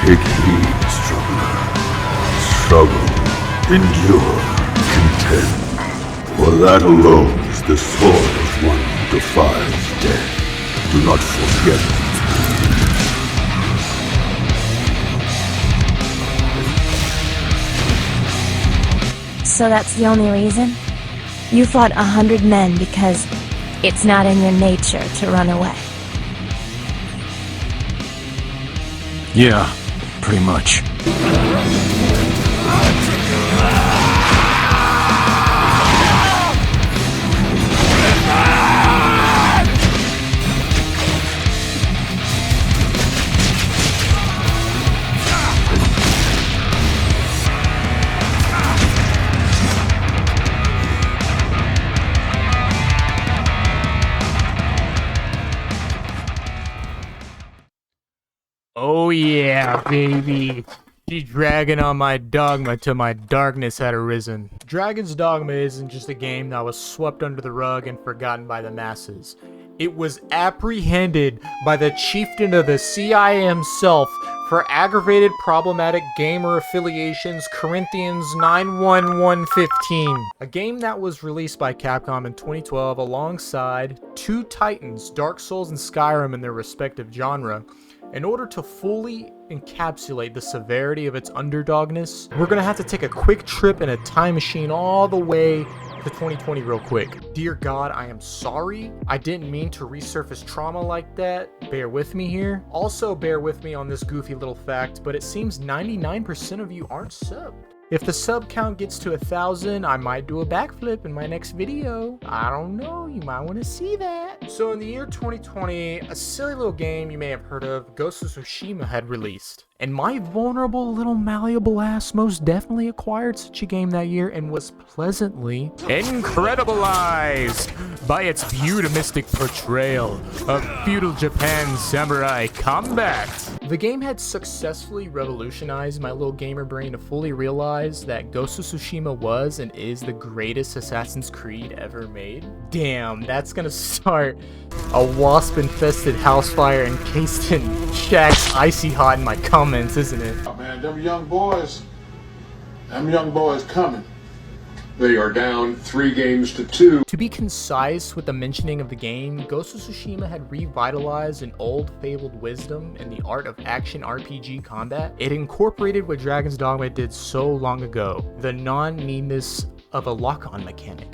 Take heed, struggler. Struggle, endure, contend. For that alone is the sword of one who defies death. Do not forget. So that's the only reason? You fought 100 men because it's not in your nature to run away. Yeah, pretty much. Oh yeah, baby. She's dragging on my dogma till my darkness had arisen. Dragon's Dogma isn't just a game that was swept under the rug and forgotten by the masses. It was apprehended by the chieftain of the CIA himself for aggravated problematic gamer affiliations Corinthians 91115. A game that was released by Capcom in 2012 alongside two titans, Dark Souls and Skyrim in their respective genre. In order to fully encapsulate the severity of its underdogness, we're gonna have to take a quick trip in a time machine all the way to 2020 real quick. Dear God, I am sorry. I didn't mean to resurface trauma like that. Bear with me here. Also, bear with me on this goofy little fact, but it seems 99% of you aren't subbed. If the sub count gets to 1,000, I might do a backflip in my next video. I don't know, you might want to see that. So in the year 2020, a silly little game you may have heard of, Ghost of Tsushima, had released. And my vulnerable little malleable ass most definitely acquired such a game that year and was pleasantly incredibilized by its beautimistic portrayal of feudal Japan's samurai combat. The game had successfully revolutionized my little gamer brain to fully realize that Ghost of Tsushima was and is the greatest Assassin's Creed ever made. Damn, that's gonna start a wasp-infested house fire encased in Shaq's icy hot in my comments, isn't it? Oh man, them young boys coming. They are down 3 games to 2. To be concise with the mentioning of the game, Ghost of Tsushima had revitalized an old fabled wisdom in the art of action RPG combat. It incorporated what Dragon's Dogma did so long ago, the non-needness of a lock-on mechanic.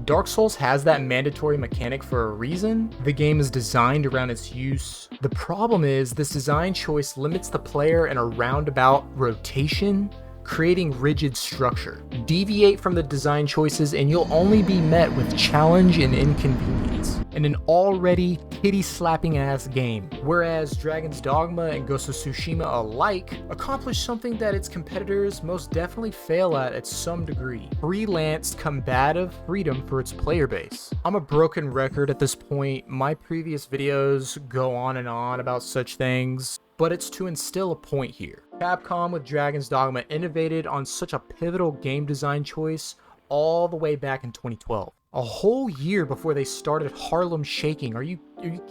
Dark Souls has that mandatory mechanic for a reason. The game is designed around its use. The problem is this design choice limits the player in a roundabout rotation, creating rigid structure. Deviate from the design choices and you'll only be met with challenge and inconvenience in an already titty-slapping ass game. Whereas Dragon's Dogma and Ghost of Tsushima alike accomplish something that its competitors most definitely fail at some degree: freelanced combative freedom for its player base. I'm a broken record at this point. My previous videos go on and on about such things, but it's to instill a point here. Capcom with Dragon's Dogma innovated on such a pivotal game design choice all the way back in 2012. A whole year before they started Harlem Shaking. Are you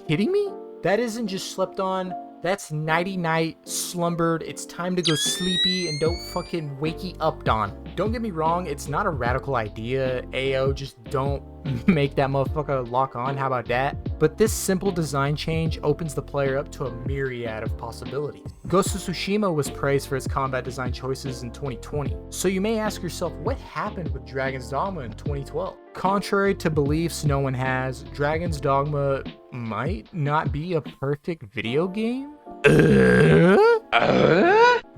kidding me? That isn't just slept on, that's nighty-night, slumbered, it's time to go sleepy, and don't fucking wakey up, Don. Don't get me wrong, it's not a radical idea. Ayo, just don't make that motherfucker lock on, how about that? But this simple design change opens the player up to a myriad of possibilities. Ghost of Tsushima was praised for its combat design choices in 2020. So you may ask yourself, what happened with Dragon's Dogma in 2012? Contrary to beliefs no one has, Dragon's Dogma might not be a perfect video game?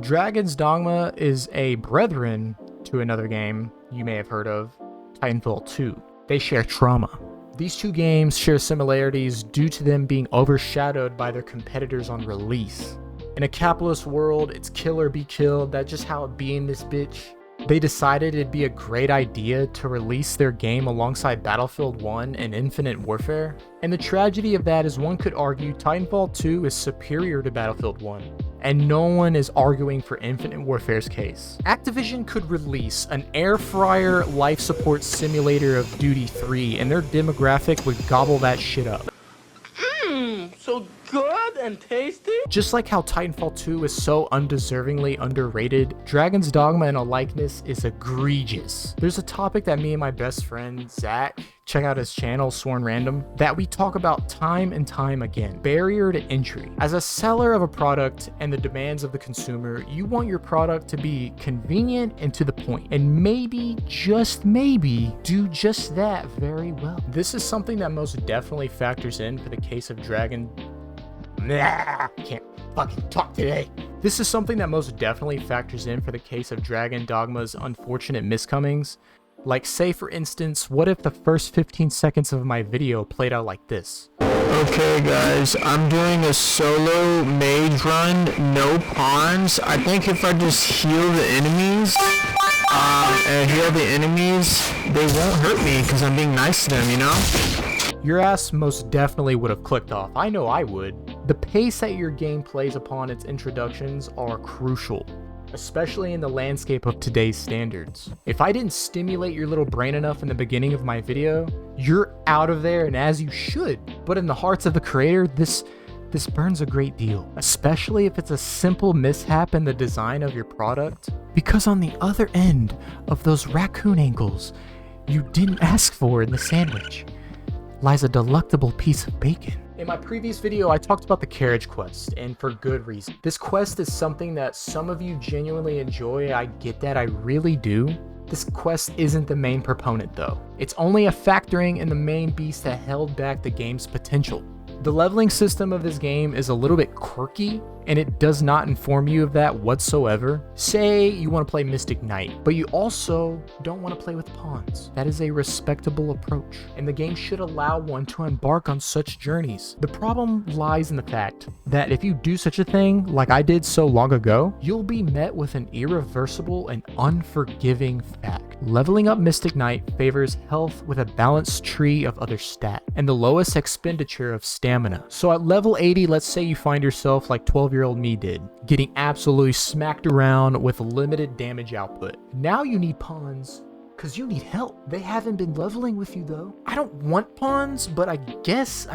Dragon's Dogma is a brethren to another game you may have heard of, Titanfall 2. They share trauma. These two games share similarities due to them being overshadowed by their competitors on release. In a capitalist world, it's kill or be killed. That's just how it be in this bitch. They decided it'd be a great idea to release their game alongside Battlefield 1 and Infinite Warfare, and the tragedy of that is one could argue Titanfall 2 is superior to Battlefield 1, and no one is arguing for Infinite Warfare's case. Activision could release an air fryer life support simulator of Duty 3, and their demographic would gobble that shit up. So good and tasty. Just like how Titanfall 2 is so undeservingly underrated, Dragon's Dogma in a likeness is egregious. There's a topic that me and my best friend, Zach, check out his channel, Sworn Random, that we talk about time and time again. Barrier to entry. As a seller of a product and the demands of the consumer, you want your product to be convenient and to the point, and maybe, just maybe, do just that very well. This is something that most definitely factors in for the case of Can't fucking talk today. This is something that most definitely factors in for the case of Dragon Dogma's unfortunate miscomings. Like, say for instance, what if the first 15 seconds of my video played out like this? Okay guys, I'm doing a solo mage run, no pawns. I think if I just heal the enemies, they won't hurt me because I'm being nice to them, you know? Your ass most definitely would have clicked off. I know I would. The pace that your game plays upon its introductions are crucial, especially in the landscape of today's standards. If I didn't stimulate your little brain enough in the beginning of my video, you're out of there, and as you should. But in the hearts of the creator, this burns a great deal, especially if it's a simple mishap in the design of your product. Because on the other end of those raccoon ankles you didn't ask for in the sandwich lies a delectable piece of bacon. In my previous video, I talked about the carriage quest, and for good reason. This quest is something that some of you genuinely enjoy. I get that, I really do. This quest isn't the main proponent though. It's only a factoring in the main beast that held back the game's potential. The leveling system of this game is a little bit quirky, and it does not inform you of that whatsoever. Say you want to play Mystic Knight, but you also don't want to play with pawns. That is a respectable approach, and the game should allow one to embark on such journeys. The problem lies in the fact that if you do such a thing, like I did so long ago, you'll be met with an irreversible and unforgiving fact. Leveling up Mystic Knight favors health with a balanced tree of other stats, and the lowest expenditure of stamina. So at level 80, let's say you find yourself like 12-year-old me did, getting absolutely smacked around with limited damage output. Now you need pawns because you need help. They haven't been leveling with you though. I don't want pawns, but I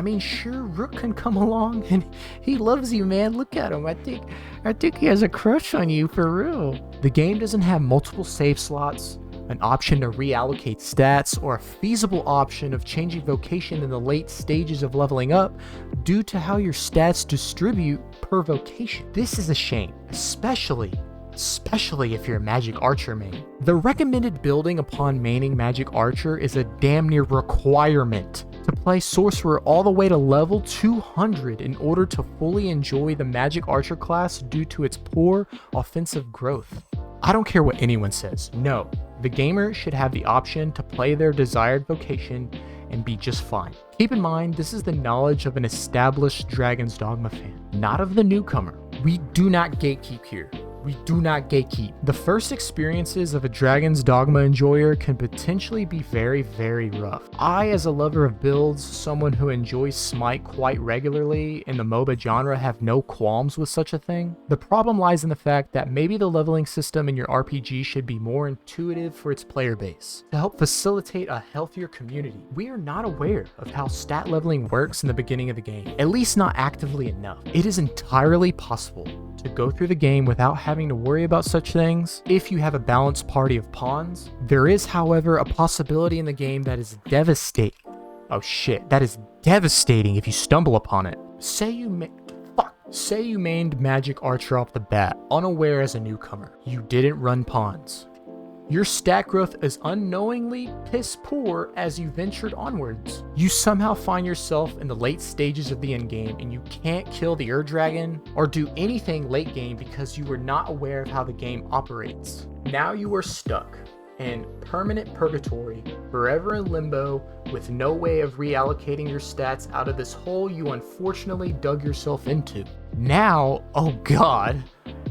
mean, sure, Rook can come along and he loves you, man. Look at him. I think he has a crush on you for real. The game doesn't have multiple save slots, an option to reallocate stats, or a feasible option of changing vocation in the late stages of leveling up due to how your stats distribute per vocation. This is a shame, especially if you're a Magic Archer main. The recommended building upon maining Magic Archer is a damn near requirement to play Sorcerer all the way to level 200 in order to fully enjoy the Magic Archer class due to its poor offensive growth. I don't care what anyone says, no. The gamer should have the option to play their desired vocation and be just fine. Keep in mind, this is the knowledge of an established Dragon's Dogma fan, not of the newcomer. We do not gatekeep here. We do not gatekeep. The first experiences of a Dragon's Dogma enjoyer can potentially be very, very rough. I, as a lover of builds, someone who enjoys Smite quite regularly in the MOBA genre, have no qualms with such a thing. The problem lies in the fact that maybe the leveling system in your RPG should be more intuitive for its player base, to help facilitate a healthier community. We are not aware of how stat leveling works in the beginning of the game, at least not actively enough. It is entirely possible to go through the game without having to worry about such things if you have a balanced party of pawns. There is, however, a possibility in the game that is devastating. Oh shit, that is devastating if you stumble upon it. Say you mained Magic Archer off the bat, unaware as a newcomer. You didn't run pawns. Your stat growth is unknowingly piss poor as you ventured onwards. You somehow find yourself in the late stages of the endgame and you can't kill the Ur Dragon or do anything late game because you were not aware of how the game operates. Now you are stuck in permanent purgatory, forever in limbo, with no way of reallocating your stats out of this hole you unfortunately dug yourself into. Now, oh god,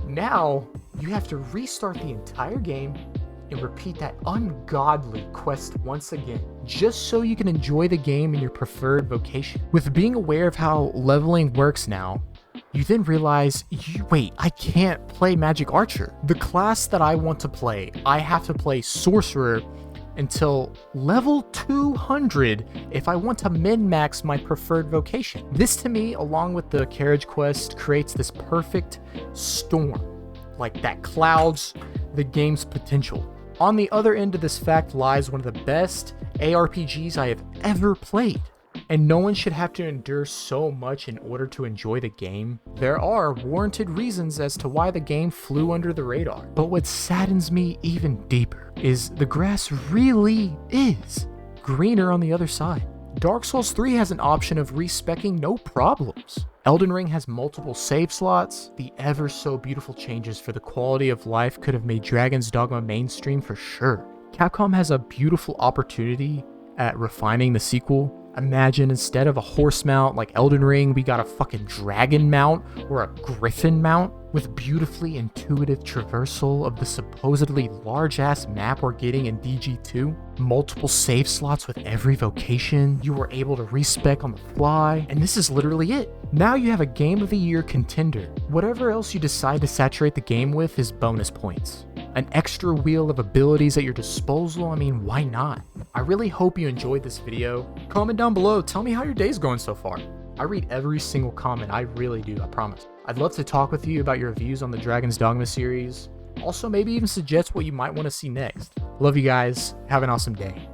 now you have to restart the entire game and repeat that ungodly quest once again, just so you can enjoy the game in your preferred vocation. With being aware of how leveling works now, you then realize, wait, I can't play Magic Archer. The class that I want to play, I have to play Sorcerer until level 200 if I want to min-max my preferred vocation. This to me, along with the carriage quest, creates this perfect storm, like that clouds the game's potential. On the other end of this fact lies one of the best ARPGs I have ever played, and no one should have to endure so much in order to enjoy the game. There are warranted reasons as to why the game flew under the radar, but what saddens me even deeper is the grass really is greener on the other side. Dark Souls 3 has an option of respeccing no problems. Elden Ring has multiple save slots. The ever so beautiful changes for the quality of life could have made Dragon's Dogma mainstream for sure. Capcom has a beautiful opportunity at refining the sequel. Imagine instead of a horse mount like Elden Ring, we got a fucking dragon mount or a griffin mount with beautifully intuitive traversal of the supposedly large-ass map we're getting in DG2. Multiple save slots with every vocation. You were able to respec on the fly, and this is literally it. Now you have a Game of the Year contender. Whatever else you decide to saturate the game with is bonus points. An extra wheel of abilities at your disposal, I mean, why not? I really hope you enjoyed this video. Comment down below, tell me how your day's going so far. I read every single comment, I really do, I promise. I'd love to talk with you about your views on the Dragon's Dogma series. Also, maybe even suggest what you might want to see next. Love you guys, have an awesome day.